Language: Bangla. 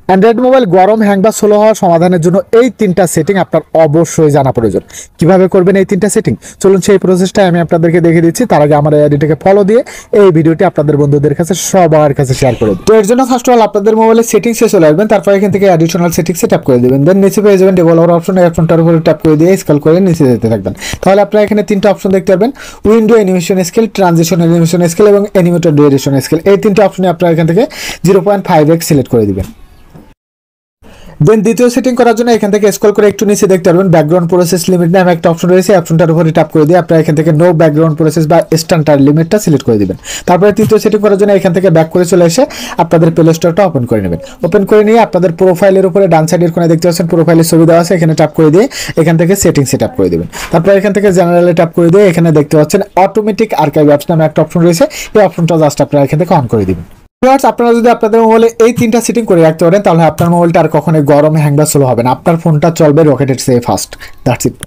অ্যান্ড্রয়েড মোবাইল গরম, হ্যাং বা স্লো হওয়ার সমাধানের জন্য এই তিনটা সেটিং আপনার অবশ্যই জানা প্রয়োজন। কিভাবে করবেন এই তিনটা সেটিং, চলুন সেই প্রসেসটা আমি আপনাদেরকে দেখিয়ে দিচ্ছি। তার আগে আমার আইডিটাকে ফলো দিয়ে এই ভিডিওটি আপনাদের বন্ধুদের কাছে সবার কাছে শেয়ার করে দিন। তো এর জন্য ফার্স্ট অফ অল আপনাদের মোবাইলের সেটিংসে চলে আসবেন, তারপর এখান থেকে অ্যাডিশনাল সেটিংসে ট্যাপ করে দেবেন। দেন নিচে পেয়ে যাবেন ডেভেলপার অপশন, এই অপশনটার উপরে ট্যাপ করে দিয়ে স্ক্রল করে নিচে যেতে থাকবেন। তাহলে আপনারা এখানে তিনটা অপশন দেখতে পারবেন, window animation scale, transition animation scale এবং অ্যানিমেটেড ডিউরেশন স্কেল। এই তিনটা অপশনে আপনারা এখান থেকে 0.5x সিলেক্ট করে দিবেন। দেন দ্বিতীয় সেটিং করার জন্য এখান থেকে স্ক্রল করে একটু নিচে দেখতে পারবেন ব্যাকগ্রাউন্ড প্রসেস লিমিট নামে একটা অপশন রয়েছে। অপশনটার উপরে ট্যাপ করে দিয়ে আপনারা এখান থেকে নো ব্যাকগ্রাউন্ড প্রসেস বা স্ট্যান্ডার্ড লিমিটটা সিলেক্ট করে দিবেন। তারপরে তৃতীয় সেটিং করার জন্য এখান থেকে ব্যাক করে চলে এসে আপনাদের প্লে স্টোরটা ওপেন করে নেবেন। ওপেন করে নিয়ে আপনাদের প্রোফাইলের উপরে ডান সাইডের কোণে দেখতে পাচ্ছেন প্রোফাইলের ছবি দেওয়া আছে, এখানে ট্যাপ করে দিয়ে এখান থেকে সেটিংসে ট্যাপ করে দিবেন। তারপরে এখান থেকে জেনারেলে ট্যাপ করে দিয়ে এখানে দেখতে পাচ্ছেন অটোমেটিক আর্কাইভ অ্যাপস নামে একটা অপশন রয়েছে, এই অপশনটা জাস্ট আপনারা এখান থেকে অন করে দিবেন। আপনারা যদি আপনাদের মোবাইলে এই তিনটা সেটিং করে রাখতে পারেন তাহলে আপনার মোবাইলটা আর কখনোই গরম, হ্যাং বা স্লো হবে না। আপনার ফোনটা চলবে রকেটের চেয়ে ফাস্ট। That's it.